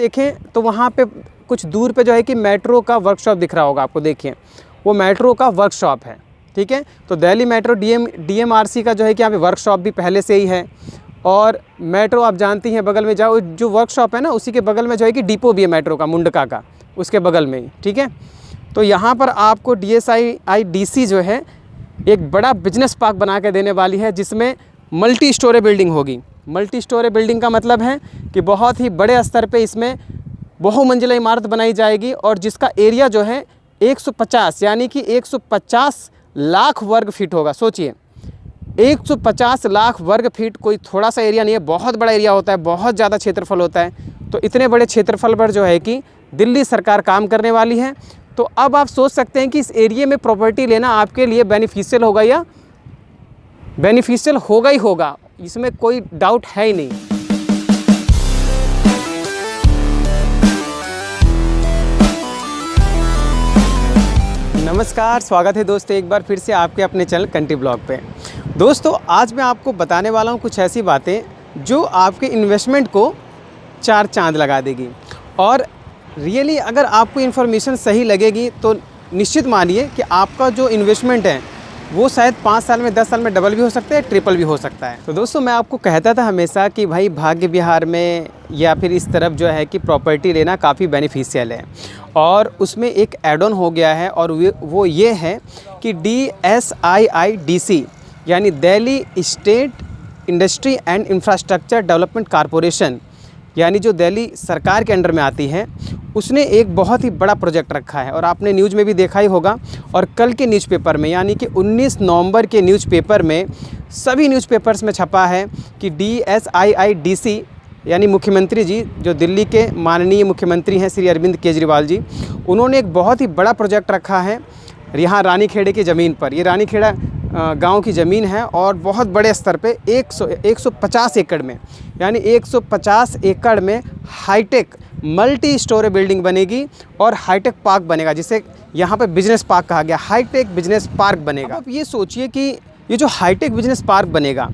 देखें तो वहाँ पे कुछ दूर पे जो है कि मेट्रो का वर्कशॉप दिख रहा होगा आपको। देखिए वो मेट्रो का वर्कशॉप है, ठीक है। तो दिल्ली मेट्रो डीएमआरसी का जो है कि यहाँ पे वर्कशॉप भी पहले से ही है। और मेट्रो आप जानती हैं, बगल में जाओ जो वर्कशॉप है ना, उसी के बगल में जो है कि डिपो भी है मेट्रो का, मुंडका का, उसके बगल में ही, ठीक है। तो यहाँ पर आपको DSIIDC जो है एक बड़ा बिजनेस पार्क बना के देने वाली है, जिसमें मल्टी स्टोरी बिल्डिंग होगी। मल्टी स्टोरी बिल्डिंग का मतलब है कि बहुत ही बड़े स्तर पे इसमें बहुमंजिला इमारत बनाई जाएगी, और जिसका एरिया जो है 150 यानी कि 150 लाख वर्ग फीट होगा। सोचिए 150 लाख वर्ग फीट कोई थोड़ा सा एरिया नहीं है, बहुत बड़ा एरिया होता है, बहुत ज़्यादा क्षेत्रफल होता है। तो इतने बड़े क्षेत्रफल पर जो है कि दिल्ली सरकार काम करने वाली है। तो अब आप सोच सकते हैं कि इस एरिया में प्रॉपर्टी लेना आपके लिए बेनिफिशियल होगा, या बेनिफिशियल होगा ही होगा, इसमें कोई डाउट है ही नहीं। नमस्कार, स्वागत है दोस्तों एक बार फिर से आपके अपने चैनल कंट्री ब्लॉग पे। दोस्तों आज मैं आपको बताने वाला हूँ कुछ ऐसी बातें जो आपके इन्वेस्टमेंट को चार चांद लगा देगी। और रियली अगर आपको इन्फॉर्मेशन सही लगेगी तो निश्चित मानिए कि आपका जो इन्वेस्टमेंट है वो शायद 5 साल में 10 साल में डबल भी हो सकता है, ट्रिपल भी हो सकता है। तो दोस्तों मैं आपको कहता था हमेशा कि भाई भाग्य विहार में या फिर इस तरफ जो है कि प्रॉपर्टी लेना काफ़ी बेनिफिशियल है। और उसमें एक ऐड ऑन हो गया है, और वो ये है कि DSIIDC यानी Delhi state industry and infrastructure development corporation, यानी जो दिल्ली सरकार के अंडर में आती है, उसने एक बहुत ही बड़ा प्रोजेक्ट रखा है। और आपने न्यूज़ में भी देखा ही होगा, और कल के न्यूज़पेपर में यानी कि 19 नवंबर के न्यूज़पेपर में सभी न्यूज़पेपर्स में छपा है कि DSIIDC यानी मुख्यमंत्री जी, जो दिल्ली के माननीय मुख्यमंत्री हैं श्री अरविंद केजरीवाल जी, उन्होंने एक बहुत ही बड़ा प्रोजेक्ट रखा है यहाँ रानीखेड़े की ज़मीन पर। ये रानीखेड़ा गांव की ज़मीन है, और बहुत बड़े स्तर पे 150 एकड़ में, यानी 150 एकड़ में हाईटेक मल्टी स्टोरी बिल्डिंग बनेगी और हाईटेक पार्क बनेगा, जिसे यहाँ पे बिजनेस पार्क कहा गया। हाईटेक बिजनेस पार्क बनेगा। अब आप ये सोचिए कि ये जो हाईटेक बिजनेस पार्क बनेगा,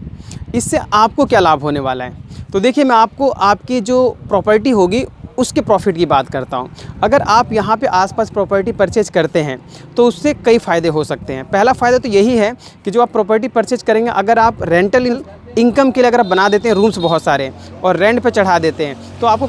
इससे आपको क्या लाभ होने वाला है। तो देखिए मैं आपको आपकी जो प्रॉपर्टी होगी उसके प्रॉफिट की बात करता हूँ। अगर आप यहाँ पे आसपास प्रॉपर्टी परचेज करते हैं तो उससे कई फ़ायदे हो सकते हैं। पहला फ़ायदा तो यही है कि जो आप प्रॉपर्टी परचेज करेंगे, अगर आप रेंटल इनकम के लिए अगर आप बना देते हैं रूम्स बहुत सारे और रेंट पे चढ़ा देते हैं, तो आपको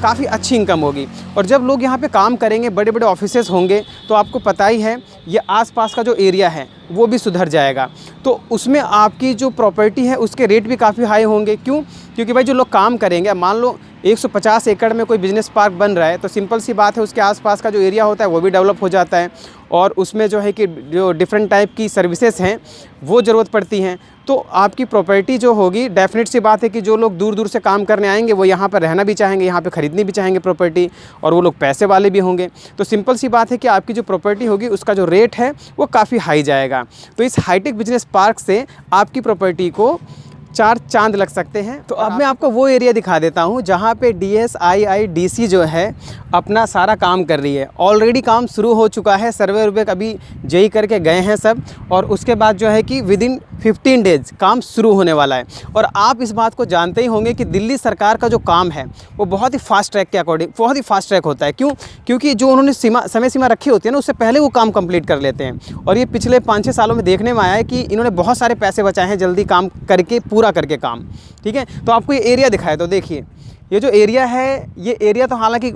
काफ़ी अच्छी इनकम होगी। और जब लोग यहाँ पे काम करेंगे, बड़े बड़े ऑफिसेस होंगे, तो आपको पता ही है ये आसपास का जो एरिया है वो भी सुधर जाएगा। तो उसमें आपकी जो प्रॉपर्टी है उसके रेट भी काफ़ी हाई होंगे। क्यों? क्योंकि भाई जो लोग काम करेंगे, मान लो 150 एकड़ में कोई बिज़नेस पार्क बन रहा है, तो सिंपल सी बात है उसके आसपास का जो एरिया होता है वो भी डेवलप हो जाता है, और उसमें जो है कि जो डिफरेंट टाइप की सर्विसेज हैं वो ज़रूरत पड़ती हैं। तो आपकी प्रॉपर्टी जो होगी, डेफिनेट सी बात है कि जो लोग दूर दूर से काम करने आएंगे वो यहाँ पर रहना भी चाहेंगे, यहाँ पे ख़रीदनी भी चाहेंगे प्रॉपर्टी, और वो लोग पैसे वाले भी होंगे। तो सिंपल सी बात है कि आपकी जो प्रॉपर्टी होगी उसका जो रेट है वो काफ़ी हाई जाएगा। तो इस हाईटेक बिजनेस पार्क से आपकी प्रॉपर्टी को चार चांद लग सकते हैं। तो अब मैं आपको वो एरिया दिखा देता हूँ जहाँ पे DSIIDC जो है अपना सारा काम कर रही है। ऑलरेडी काम शुरू हो चुका है, सर्वे वर्वे अभी जेई करके गए हैं सब, और उसके बाद जो है कि विदिन 15 डेज़ काम शुरू होने वाला है। और आप इस बात को जानते ही होंगे कि दिल्ली सरकार का जो काम है वो बहुत ही फास्ट ट्रैक के अकॉर्डिंग बहुत ही फास्ट ट्रैक होता है। क्यों? क्योंकि जो उन्होंने समय सीमा रखी होती है ना, उससे पहले वो काम कंप्लीट कर लेते हैं। और ये पिछले 5-6 सालों में देखने में आया है कि इन्होंने बहुत सारे पैसे बचाए हैं जल्दी काम करके, पूरा करके काम, ठीक है। तो आपको ये एरिया दिखाया, तो देखिए ये जो एरिया है, ये एरिया तो हालांकि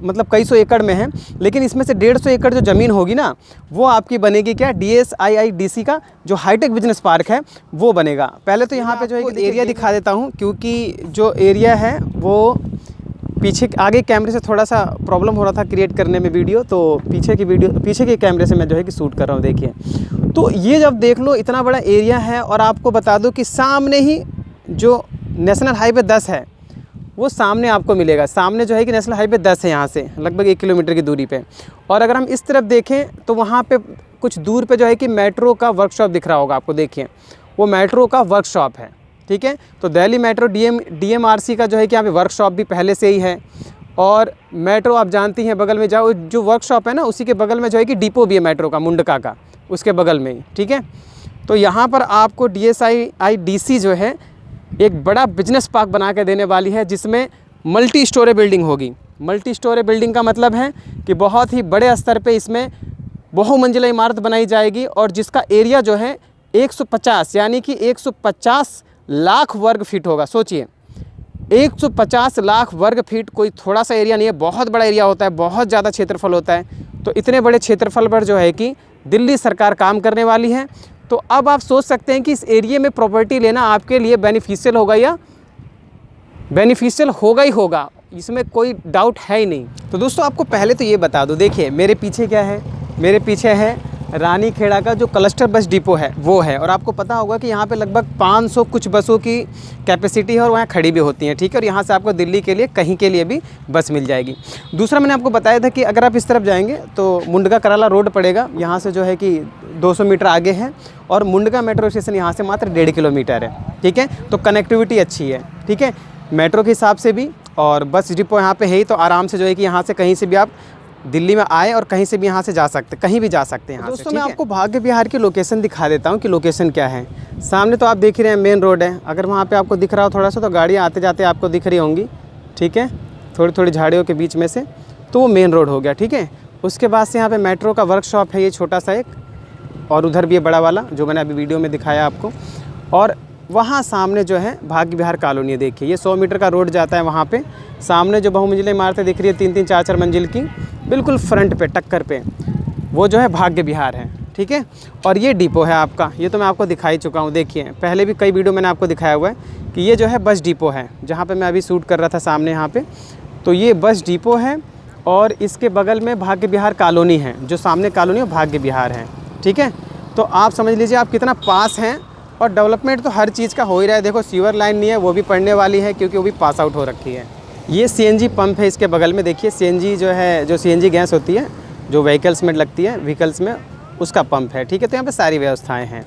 मतलब कई सौ एकड़ में है, लेकिन इसमें से 150 एकड़ जो ज़मीन होगी ना, वो आपकी बनेगी क्या, DSIIDC का जो हाईटेक बिजनेस पार्क है वो बनेगा। पहले तो यहाँ पे जो है कि एरिया दिखा देता हूँ, क्योंकि जो एरिया है वो पीछे आगे कैमरे से थोड़ा सा प्रॉब्लम हो रहा था क्रिएट करने में वीडियो, तो पीछे के कैमरे से मैं जो है कि शूट कर रहा हूँ। देखिए तो ये जब देख लो इतना बड़ा एरिया है, और आपको बता दूं कि सामने ही जो नेशनल हाईवे 10 है वो सामने आपको मिलेगा। सामने जो है कि नेशनल हाईवे 10 है, यहाँ से लगभग 1 किलोमीटर की दूरी पे। और अगर हम इस तरफ देखें तो वहाँ पे कुछ दूर पे जो है कि मेट्रो का वर्कशॉप दिख रहा होगा आपको। देखिए वो मेट्रो का वर्कशॉप है, ठीक है। तो दिल्ली मेट्रो DMRC का जो है कि यहाँ पे वर्कशॉप भी पहले से ही है। और मेट्रो आप जानती हैं, बगल में जाओ जो वर्कशॉप है ना, उसी के बगल में जो है कि डिपो भी है मेट्रो का, मुंडका का, उसके बगल में ही, ठीक है। तो यहाँ पर आपको DSIIDC जो है एक बड़ा बिजनेस पार्क बना के देने वाली है, जिसमें मल्टी स्टोरी बिल्डिंग होगी। मल्टी स्टोरी बिल्डिंग का मतलब है कि बहुत ही बड़े स्तर पे इसमें बहुमंजिला इमारत बनाई जाएगी और जिसका एरिया जो है 150 यानी कि 150 लाख वर्ग फीट होगा। सोचिए 150 लाख वर्ग फीट कोई थोड़ा सा एरिया नहीं है, बहुत बड़ा एरिया होता है, बहुत ज़्यादा क्षेत्रफल होता है। तो इतने बड़े क्षेत्रफल पर जो है कि दिल्ली सरकार काम करने वाली है। तो अब आप सोच सकते हैं कि इस एरिया में प्रॉपर्टी लेना आपके लिए बेनिफिशियल होगा या बेनिफिशियल होगा ही होगा, इसमें कोई डाउट है ही नहीं। तो दोस्तों आपको पहले तो ये बता दूं, देखिए मेरे पीछे क्या है, मेरे पीछे है रानीखेड़ा का जो क्लस्टर बस डिपो है वो है। और आपको पता होगा कि यहाँ पे लगभग 500 कुछ बसों की कैपेसिटी है और वहाँ खड़ी भी होती हैं, ठीक है। और यहाँ से आपको दिल्ली के लिए कहीं के लिए भी बस मिल जाएगी। दूसरा मैंने आपको बताया था कि अगर आप इस तरफ जाएंगे तो मुंडका कराला रोड पड़ेगा, यहाँ से जो है कि 200 मीटर आगे है और मुंडका मेट्रो स्टेशन यहाँ से मात्र 1.5 किलोमीटर है, ठीक है। तो कनेक्टिविटी अच्छी है, ठीक है, मेट्रो के हिसाब से भी। और बस डिपो यहाँ पे है ही, तो आराम से जो है कि यहाँ से कहीं से भी आप दिल्ली में आए और कहीं से भी यहाँ से जा सकते, कहीं भी जा सकते हैं। दोस्तों मैं आपको भाग्य विहार की लोकेशन दिखा देता हूँ कि लोकेशन क्या है। सामने तो आप देख रहे हैं मेन रोड है, अगर वहाँ पे आपको दिख रहा हो थोड़ा सा तो गाड़ियाँ आते जाते आपको दिख रही होंगी, ठीक है, थोड़ी थोड़ी झाड़ियों के बीच में से, तो वो मेन रोड हो गया, ठीक है। उसके बाद से यहाँ पर मेट्रो का वर्कशॉप है ये छोटा सा एक, और उधर भी है बड़ा वाला जो मैंने अभी वीडियो में दिखाया आपको। और वहाँ सामने जो है भाग्य विहार कॉलोनी है, देखिए ये 100 मीटर का रोड जाता है। वहाँ पे सामने जो बहुमंजिला इमारतें दिख रही है 3-3 4-4 मंजिल की, बिल्कुल फ्रंट पे टक्कर पे वो जो है भाग्य विहार है, ठीक है। और ये डिपो है आपका, ये तो मैं आपको दिखाई चुका हूँ, देखिए पहले भी कई वीडियो मैंने आपको दिखाया हुआ है कि ये जो है बस डिपो है, जहाँ पर मैं अभी शूट कर रहा था सामने यहाँ पर। तो ये बस डिपो है और इसके बगल में भाग्य विहार कॉलोनी है, जो सामने कॉलोनी है भाग्य विहार है, ठीक है। तो आप समझ लीजिए आप कितना पास हैं। और डेवलपमेंट तो हर चीज़ का हो ही रहा है। देखो सीवर लाइन नहीं है, वो भी पड़ने वाली है क्योंकि वो भी पास आउट हो रखी है। ये सीएनजी पंप है इसके बगल में, देखिए सीएनजी जो है, जो सीएनजी गैस होती है जो व्हीकल्स में लगती है, व्हीकल्स में, उसका पंप है, ठीक है। तो यहाँ पे सारी व्यवस्थाएं हैं।